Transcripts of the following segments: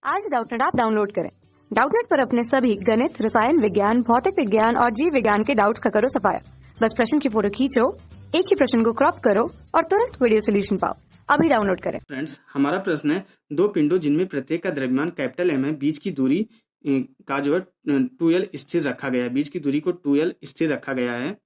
आज Doubtnut app download करें। Doubtnut पर अपने सभी गणित, रसायन विज्ञान, भौतिक विज्ञान और जीव विज्ञान के डाउट्स का करो सफाया। बस प्रश्न की फोटो खींचो, एक ही प्रश्न को क्रॉप करो और तुरंत वीडियो सोल्यूशन पाओ। अभी डाउनलोड करें। फ्रेंड्स, हमारा प्रश्न है दो पिंडों जिनमें प्रत्येक का द्रव्यमान कैपिटल एम है, बीच की दूरी का जो है 2l स्थिर रखा गया है। बीच की दूरी को 2l स्थिर रखा गया है।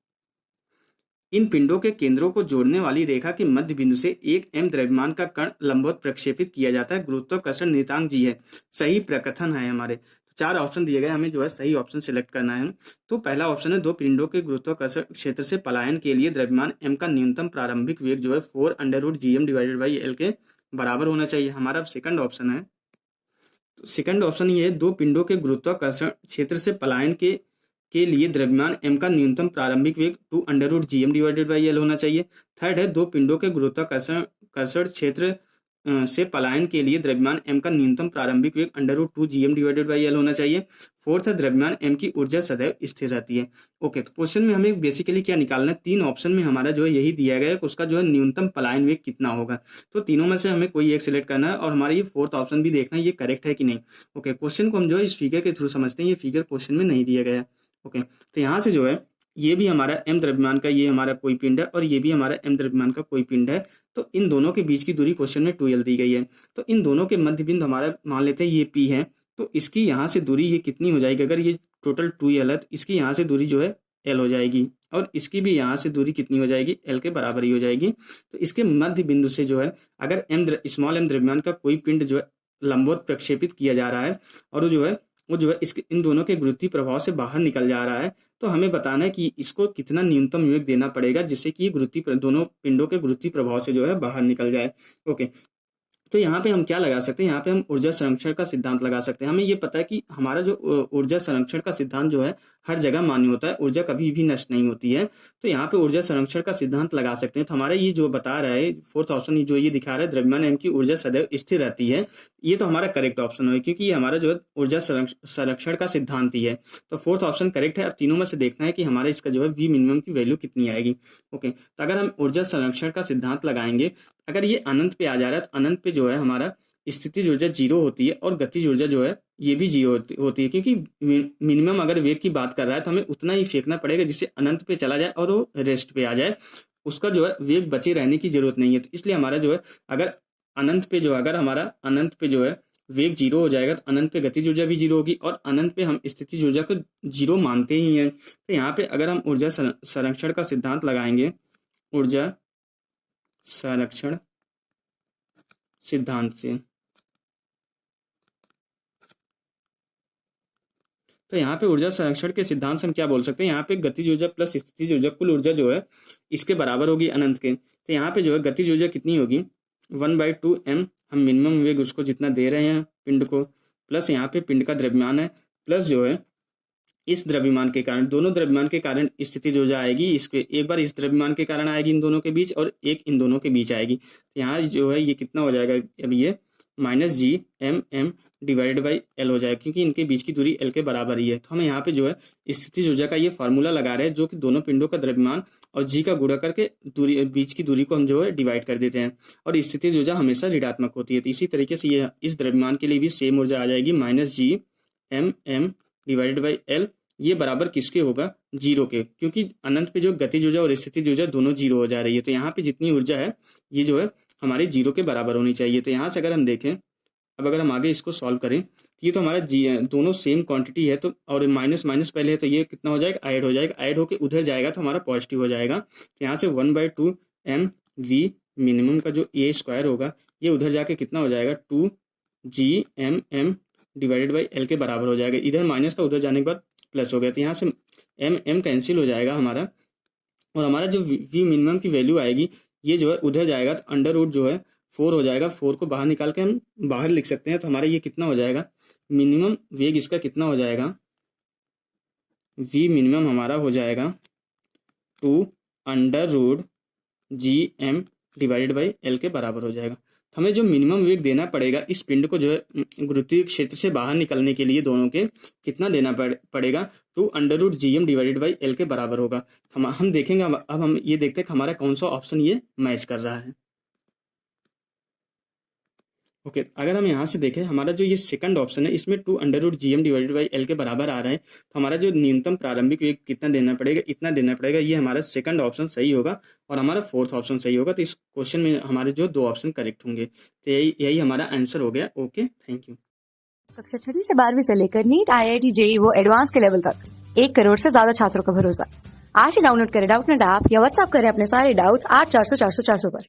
इन पिंडों के केंद्रों को जोड़ने वाली रेखा के मध्य बिंदु से एक m द्रव्यमान का कण लंबवत प्रक्षेपित किया जाता है। गुरुत्वाकर्षण नियतांक g है। सही प्रकथन है हमारे। तो 4 ऑप्शन दिए गए, हमें जो है सही ऑप्शन सिलेक्ट करना है। तो पहला ऑप्शन है दो पिंडों के गुरुत्वाकर्षण क्षेत्र से पलायन के लिए द्रव्यमान m का न्यूनतम प्रारंभिक वेग जो है 4√gm डिवाइडेड बाई l के बराबर होना चाहिए। हमारा सेकंड ऑप्शन है, तो सेकंड ऑप्शन ये है दो पिंडों के गुरुत्वाकर्षण क्षेत्र से पलायन के लिए द्रव्यमान m का न्यूनतम प्रारंभिक वेग 2√gm डिवाइडेड बाई l होना चाहिए। थर्ड है दो पिंडों के गुरुत्वाकर्षण क्षेत्र से पलायन के लिए द्रव्यमान m का न्यूनतम प्रारंभिक वेग √2gm डिवाइडेड बाई l होना चाहिए। फोर्थ है द्रव्यमान m की ऊर्जा सदैव स्थिर रहती है। ओके, तो क्वेश्चन में हमें बेसिकली क्या निकालना है, 3 ऑप्शन में हमारा जो है यही दिया गया है कि उसका जो है न्यूनतम पलायन वेग कितना होगा। तो तीनों में से हमें कोई एक सिलेक्ट करना है और हमारा ये फोर्थ ऑप्शन भी देखना है ये करेक्ट है कि नहीं। ओके, क्वेश्चन को हम जो है इस फिगर के थ्रू समझते हैं। ये फिगर क्वेश्चन में नहीं दिया गया। ओके, तो यहाँ से जो है ये भी हमारा m द्रव्यमान का ये हमारा कोई पिंड है और ये भी हमारा m द्रव्यमान का कोई पिंड है। तो इन दोनों के बीच की दूरी क्वेश्चन में 2l दी गई है। तो इन दोनों के मध्य बिंदु हमारा मान लेते हैं ये p है। तो इसकी यहाँ से दूरी ये कितनी हो जाएगी, अगर ये टोटल 2l है तो इसकी यहाँ से दूरी जो है l हो जाएगी और इसकी भी यहाँ से दूरी कितनी हो जाएगी, l के बराबर ही हो जाएगी। तो इसके मध्य बिंदु से जो है अगर स्मॉल m द्रव्यमान का कोई पिंड जो है लंबवत प्रक्षेपित किया जा रहा है और वो जो है इसके इन दोनों के गुरुत्वीय प्रभाव से बाहर निकल जा रहा है, तो हमें बताना है कि इसको कितना न्यूनतम वेग देना पड़ेगा जिससे कि दोनों पिंडों के गुरुत्वीय प्रभाव से जो है बाहर निकल जाए। ओके, तो यहाँ पे हम क्या लगा सकते हैं, यहाँ पे हम ऊर्जा संरक्षण का सिद्धांत लगा सकते हैं। हमें ये पता है कि हमारा जो ऊर्जा संरक्षण का सिद्धांत जो है हर जगह मान्य होता है, ऊर्जा कभी भी नष्ट नहीं होती है। तो यहाँ पे ऊर्जा संरक्षण का सिद्धांत लगा सकते हैं। तो हमारा ये जो बता रहा है फोर्थ ऑप्शन जो ये दिखा रहा है द्रव्यमान m की ऊर्जा सदैव स्थिर रहती है, ये तो हमारा करेक्ट ऑप्शन है क्योंकि ये हमारा जो है ऊर्जा संरक्षण का सिद्धांत ही है। तो फोर्थ ऑप्शन करेक्ट है। अब तीनों में से देखना है कि हमारा इसका जो है वी मिनिमम की वैल्यू कितनी आएगी। ओके, तो अगर हम ऊर्जा संरक्षण का सिद्धांत लगाएंगे, अगर ये अनंत पे आ जा रहा है तो अनंत पे जो है हमारा स्थितिज ऊर्जा 0 होती है और गतिज ऊर्जा जो है ये भी 0 होती है क्योंकि मिनिमम अगर वेग की बात कर रहा है तो हमें उतना ही फेंकना पड़ेगा जिससे अनंत पे चला जाए और वो रेस्ट पे आ जाए, उसका जो है वेग बचे रहने की जरूरत नहीं है। तो इसलिए हमारा जो है अगर अनंत पे जो है अगर हमारा अनंत पे जो है वेग 0 हो जाएगा तो अनंत पे गतिज ऊर्जा भी 0 होगी और अनंत पे हम स्थितिज ऊर्जा को 0 मानते ही हैं। तो यहाँ पे अगर हम ऊर्जा संरक्षण का सिद्धांत लगाएंगे, ऊर्जा संरक्षण सिद्धांत से, तो यहाँ पे ऊर्जा संरक्षण के सिद्धांत से हम क्या बोल सकते हैं, यहाँ पे गतिज ऊर्जा प्लस स्थितिज ऊर्जा कुल ऊर्जा जो है इसके बराबर होगी अनंत के। तो यहाँ पे जो है गतिज ऊर्जा कितनी होगी 1/2m, हम मिनिमम वेग उसको जितना दे रहे हैं पिंड को, प्लस यहाँ पे पिंड का द्रव्यमान है, प्लस जो है इस द्रव्यमान के कारण, दोनों द्रव्यमान के कारण स्थितिज ऊर्जा आएगी, इसके एक बार इस द्रव्यमान के कारण आएगी इन दोनों के बीच और एक इन दोनों के बीच आएगी। तो यहाँ जो है ये कितना हो जाएगा, अब ये -gmm डिवाइडेड बाई l हो जाएगा क्योंकि इनके बीच की दूरी l के बराबर ही है। तो हमें यहाँ पे जो है स्थितिज ऊर्जा का ये फार्मूला लगा रहे हैं जो कि दोनों पिंडों का द्रव्यमान और g का गुणा करके दूरी बीच की दूरी को हम जो है डिवाइड कर देते हैं और स्थितिज ऊर्जा हमेशा ऋणात्मक होती है। तो इसी तरीके से ये इस द्रव्यमान के लिए भी सेम ऊर्जा आ जाएगी -gmm डिवाइडेड बाई l। ये बराबर किसके होगा, 0 के, क्योंकि अनंत पे जो गतिज ऊर्जा और स्थितिज ऊर्जा दोनों 0 हो जा रही है। तो यहाँ पे जितनी ऊर्जा है ये जो है हमारे 0 के बराबर होनी चाहिए। तो यहाँ से अगर हम देखें, अब अगर हम आगे इसको सॉल्व करें तो ये तो हमारा दोनों सेम क्वांटिटी है, तो और माइनस माइनस पहले है तो ये कितना हो जाएगा, ऐड हो जाएगा, ऐड होके उधर जाएगा तो हमारा पॉजिटिव हो जाएगा। तो यहाँ से 1/2m v मिनिमम का जो a स्क्वायर होगा ये उधर जाके कितना हो जाएगा 2gmm डिवाइडेड बाई l के बराबर हो जाएगा। इधर माइनस था, उधर जाने के बाद प्लस हो गया, तो यहाँ से m कैंसिल हो जाएगा हमारा और हमारा जो v मिनिमम की वैल्यू आएगी ये जो है उधर जाएगा तो अंडर रूट जो है 4 हो जाएगा। 4 को बाहर निकाल के हम बाहर लिख सकते हैं। तो हमारा ये कितना हो जाएगा, मिनिमम वेग इसका कितना हो जाएगा, v मिनिमम हमारा हो जाएगा 2√gm डिवाइडेड बाई l के बराबर हो जाएगा। तो हमें जो मिनिमम वेग देना पड़ेगा इस पिंड को जो है गुरुत्वीय क्षेत्र से बाहर निकलने के लिए दोनों के कितना देना पड़ेगा, 2√gm डिवाइडेड बाई l के बराबर होगा। हम देखेंगे, अब हम ये देखते हैं कि हमारा कौन सा ऑप्शन ये मैच कर रहा है। ओके, अगर हम यहाँ से देखें, हमारा जो ये सेकंड ऑप्शन है इसमें 2√GM डिवाइडेड बाई एल के बराबर आ रहा है, तो हमारा जो न्यूनतम प्रारंभिक वेग कितना देना पड़ेगा, इतना देना पड़ेगा। ये हमारा सेकंड ऑप्शन सही होगा और हमारा फोर्थ ऑप्शन सही होगा। तो इस क्वेश्चन में हमारे जो 2 ऑप्शन करेक्ट होंगे। तो यही हमारा आंसर हो गया। Okay, thank you. कक्षा 6वीं से 12वीं से लेकर नीट, IIT, JEE वो एडवांस के लेवल तक 1 करोड़ से ज्यादा छात्रों का भरोसा। आज ही डाउनलोड करें डाउटनेट ऐप या व्हाट्सएप करें अपने सारे डाउट्स 8400 400 400 पर।